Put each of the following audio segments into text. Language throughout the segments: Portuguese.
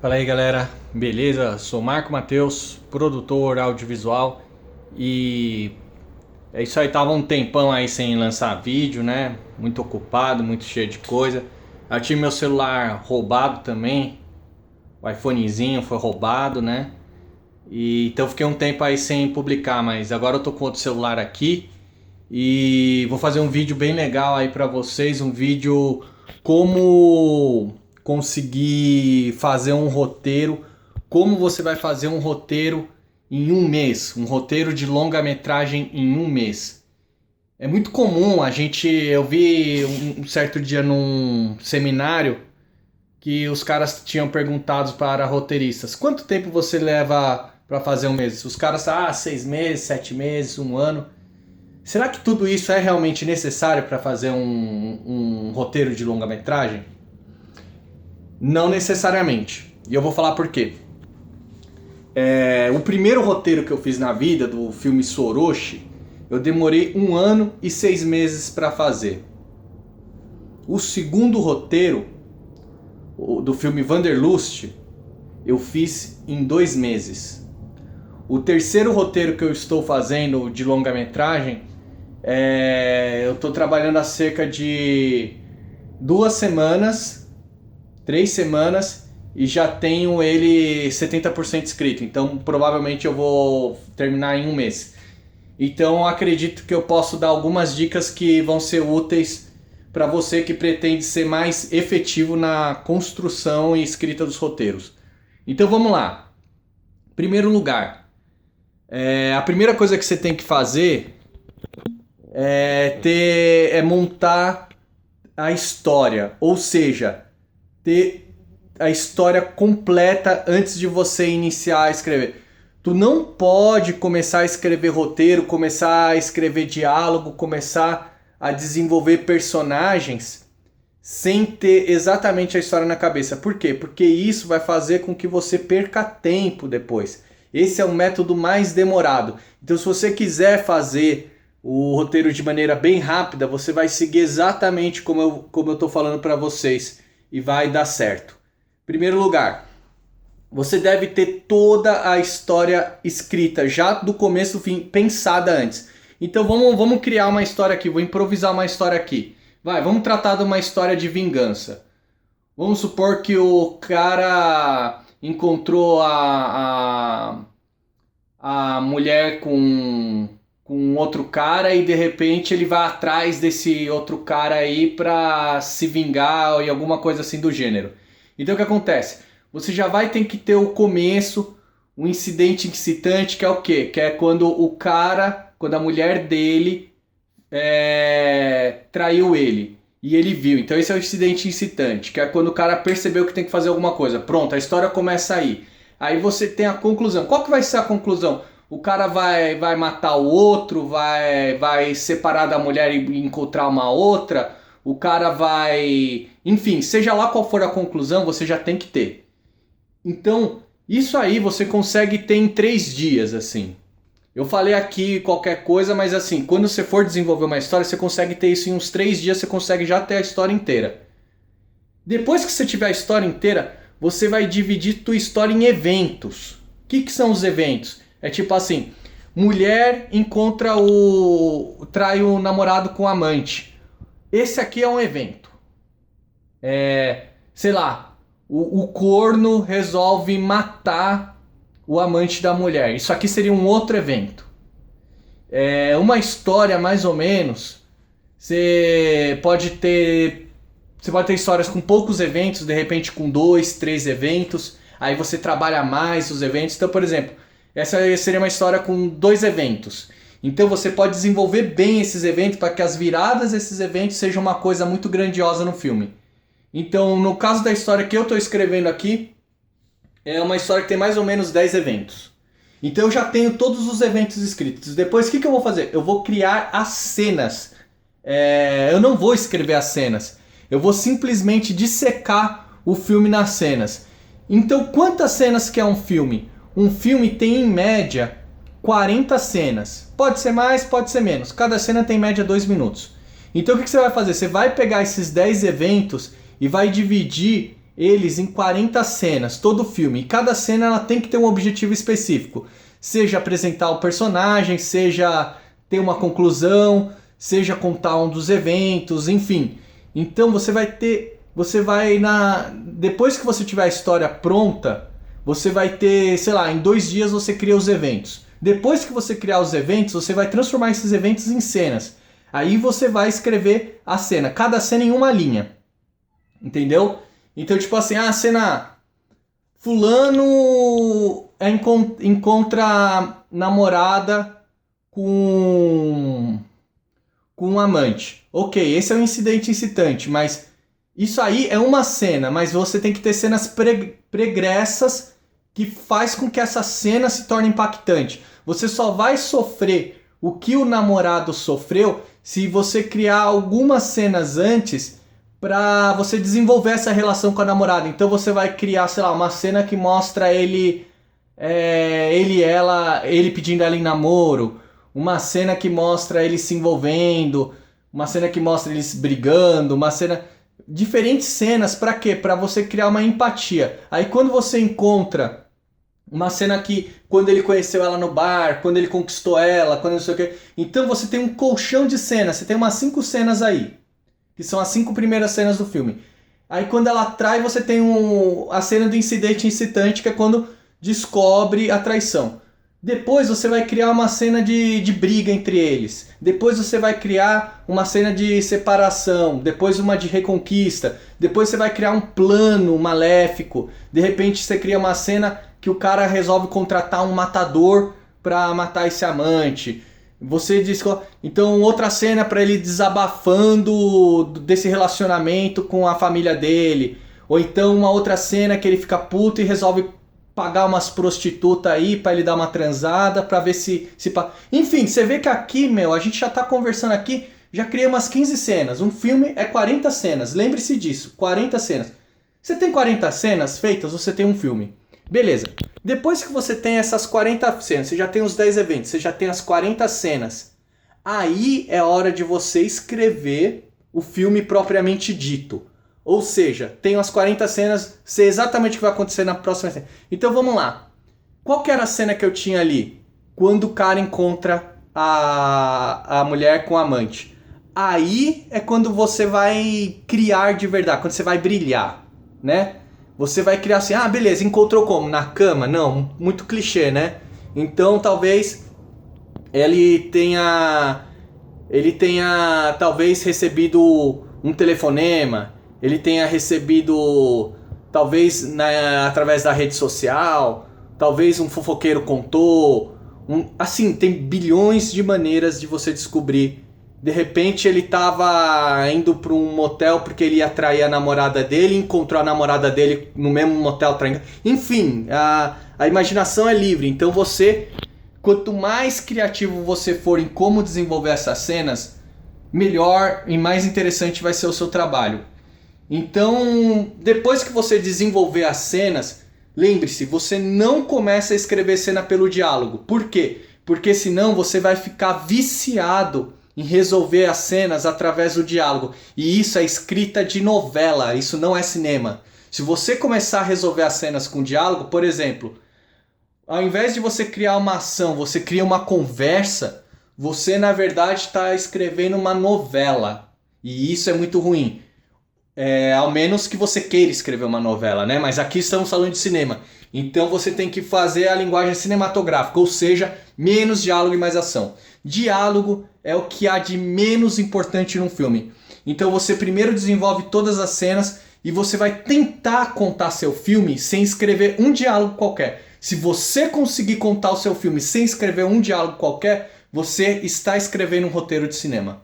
Fala aí galera, beleza? Sou Marco Mateus, produtor audiovisual e é isso aí, tava um tempão aí sem lançar vídeo, né? Muito ocupado, muito cheio de coisa. Eu tive meu celular roubado também, o iPhonezinho foi roubado, né? E então fiquei um tempo aí sem publicar, mas agora eu tô com outro celular aqui e vou fazer um vídeo bem legal aí pra vocês, um vídeo como conseguir fazer um roteiro, como você vai fazer um roteiro em um mês, um roteiro de longa-metragem em um mês. É muito comum eu vi um certo dia num seminário que os caras tinham perguntado para roteiristas, quanto tempo você leva para fazer um mês? Os caras, 6 meses, 7 meses, um ano. Será que tudo isso é realmente necessário para fazer um roteiro de longa-metragem? Não necessariamente. E eu vou falar por quê. O primeiro roteiro que eu fiz na vida, do filme Soroshi, eu demorei 1 ano e 6 meses para fazer. O segundo roteiro, do filme Wanderlust, eu fiz em 2 meses. O terceiro roteiro que eu estou fazendo de longa-metragem, eu estou trabalhando há cerca de 2 semanas, 3 semanas, e já tenho ele 70% escrito. Então provavelmente eu vou terminar em um mês. Então acredito que eu posso dar algumas dicas que vão ser úteis para você que pretende ser mais efetivo na construção e escrita dos roteiros. Então vamos lá. Em primeiro lugar, a primeira coisa que você tem que fazer é montar a história, ou seja, ter a história completa antes de você iniciar a escrever. Tu não pode começar a escrever roteiro, começar a escrever diálogo, começar a desenvolver personagens sem ter exatamente a história na cabeça. Por quê? Porque isso vai fazer com que você perca tempo depois. Esse é o método mais demorado. Então, se você quiser fazer o roteiro de maneira bem rápida, você vai seguir exatamente como eu estou falando para vocês e vai dar certo. Em primeiro lugar, você deve ter toda a história escrita, já do começo ao fim, pensada antes. Então vamos criar uma história aqui, vou improvisar uma história aqui. Vamos tratar de uma história de vingança. Vamos supor que o cara encontrou a mulher com outro cara e de repente ele vai atrás desse outro cara aí pra se vingar e alguma coisa assim do gênero. Então o que acontece? Você já vai ter que ter o começo, um incidente incitante, que é o quê? Que é quando quando a mulher dele traiu ele e ele viu. Então esse é o incidente incitante, que é quando o cara percebeu que tem que fazer alguma coisa. Pronto, a história começa aí. Aí você tem a conclusão. Qual que vai ser a conclusão? O cara vai matar o outro, vai separar da mulher e encontrar uma outra. O cara vai... Enfim, seja lá qual for a conclusão, você já tem que ter. Então, isso aí você consegue ter em 3 dias, assim. Eu falei aqui qualquer coisa, mas assim, quando você for desenvolver uma história, você consegue ter isso em uns 3 dias, você consegue já ter a história inteira. Depois que você tiver a história inteira, você vai dividir tua história em eventos. O que são os eventos? É tipo assim, mulher trai o namorado com o amante. Esse aqui é um evento. Sei lá, o corno resolve matar o amante da mulher. Isso aqui seria um outro evento. Uma história mais ou menos, você pode ter histórias com poucos eventos, de repente com 2, 3 eventos. Aí você trabalha mais os eventos. Então, por exemplo, essa seria uma história com 2 eventos. Então você pode desenvolver bem esses eventos para que as viradas desses eventos sejam uma coisa muito grandiosa no filme. Então, no caso da história que eu estou escrevendo aqui, é uma história que tem mais ou menos 10 eventos. Então eu já tenho todos os eventos escritos. Depois o que eu vou fazer? Eu vou criar as cenas. Eu não vou escrever as cenas. Eu vou simplesmente dissecar o filme nas cenas. Então quantas cenas que é um filme? Um filme tem em média 40 cenas. Pode ser mais, pode ser menos. Cada cena tem em média 2 minutos. Então o que você vai fazer? Você vai pegar esses 10 eventos e vai dividir eles em 40 cenas, todo filme. E cada cena ela tem que ter um objetivo específico. Seja apresentar o personagem, seja ter uma conclusão, seja contar um dos eventos, enfim. Então depois que você tiver a história pronta, você vai ter, sei lá, em 2 dias você cria os eventos. Depois que você criar os eventos, você vai transformar esses eventos em cenas. Aí você vai escrever a cena, cada cena em uma linha. Entendeu? Então, tipo assim, a cena... Fulano encontra namorada com um amante. Ok, esse é um incidente incitante, mas isso aí é uma cena, mas você tem que ter cenas pregressas que faz com que essa cena se torne impactante. Você só vai sofrer o que o namorado sofreu se você criar algumas cenas antes para você desenvolver essa relação com a namorada. Então você vai criar, sei lá, uma cena que mostra ele pedindo ela em namoro, uma cena que mostra eles se envolvendo, uma cena que mostra eles brigando, diferentes cenas, para quê? Para você criar uma empatia. Aí quando você encontra uma cena que quando ele conheceu ela no bar, quando ele conquistou ela, quando não sei o quê, então você tem um colchão de cenas, você tem umas 5 cenas aí, que são as 5 primeiras cenas do filme. Aí quando ela trai, você tem a cena do incidente incitante, que é quando descobre a traição. Depois você vai criar uma cena de briga entre eles. Depois você vai criar uma cena de separação. Depois uma de reconquista. Depois você vai criar um plano maléfico. De repente você cria uma cena que o cara resolve contratar um matador para matar esse amante. Você diz... Então outra cena para ele desabafando desse relacionamento com a família dele. Ou então uma outra cena que ele fica puto e resolve pagar umas prostitutas aí pra ele dar uma transada, pra ver se... Enfim, você vê que aqui, a gente já tá conversando aqui, já criei umas 15 cenas. Um filme é 40 cenas, lembre-se disso, 40 cenas. Você tem 40 cenas feitas, você tem um filme. Beleza. Depois que você tem essas 40 cenas, você já tem os 10 eventos, você já tem as 40 cenas. Aí é hora de você escrever o filme propriamente dito. Ou seja, tenho as 40 cenas, sei exatamente o que vai acontecer na próxima cena. Então vamos lá. Qual que era a cena que eu tinha ali? Quando o cara encontra a mulher com o amante. Aí é quando você vai criar de verdade, quando você vai brilhar, né? Você vai criar assim, beleza, encontrou como? Na cama? Não, muito clichê, né? Então talvez ele tenha talvez recebido um telefonema, ele tenha recebido, talvez através da rede social, talvez um fofoqueiro contou. Assim, tem bilhões de maneiras de você descobrir. De repente ele estava indo para um motel porque ele ia trair a namorada dele, encontrou a namorada dele no mesmo motel traindo. Enfim, a imaginação é livre. Então quanto mais criativo você for em como desenvolver essas cenas, melhor e mais interessante vai ser o seu trabalho. Então, depois que você desenvolver as cenas, lembre-se, você não começa a escrever cena pelo diálogo. Por quê? Porque senão você vai ficar viciado em resolver as cenas através do diálogo. E isso é escrita de novela, isso não é cinema. Se você começar a resolver as cenas com diálogo, por exemplo, ao invés de você criar uma ação, você cria uma conversa, você na verdade está escrevendo uma novela. E isso é muito ruim. Ao menos que você queira escrever uma novela, né? Mas aqui estamos falando de cinema. Então você tem que fazer a linguagem cinematográfica, ou seja, menos diálogo e mais ação. Diálogo é o que há de menos importante num filme. Então você primeiro desenvolve todas as cenas e você vai tentar contar seu filme sem escrever um diálogo qualquer. Se você conseguir contar o seu filme sem escrever um diálogo qualquer, você está escrevendo um roteiro de cinema.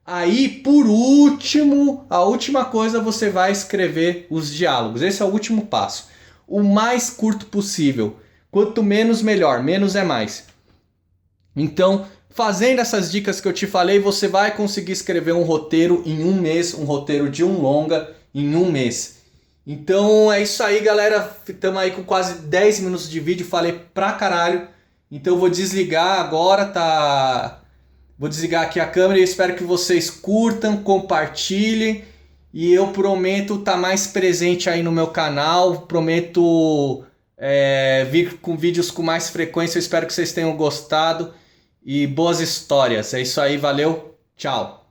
Aí, por último, a última coisa, você vai escrever os diálogos. Esse é o último passo. O mais curto possível. Quanto menos, melhor. Menos é mais. Então, fazendo essas dicas que eu te falei, você vai conseguir escrever um roteiro em um mês, um roteiro de um longa em um mês. Então é isso aí, galera. Estamos aí com quase 10 minutos de vídeo, falei pra caralho. Então eu vou desligar agora, tá? Vou desligar aqui a câmera e espero que vocês curtam, compartilhem e eu prometo estar mais presente aí no meu canal, prometo vir com vídeos com mais frequência. Eu espero que vocês tenham gostado e boas histórias. É isso aí, valeu, tchau!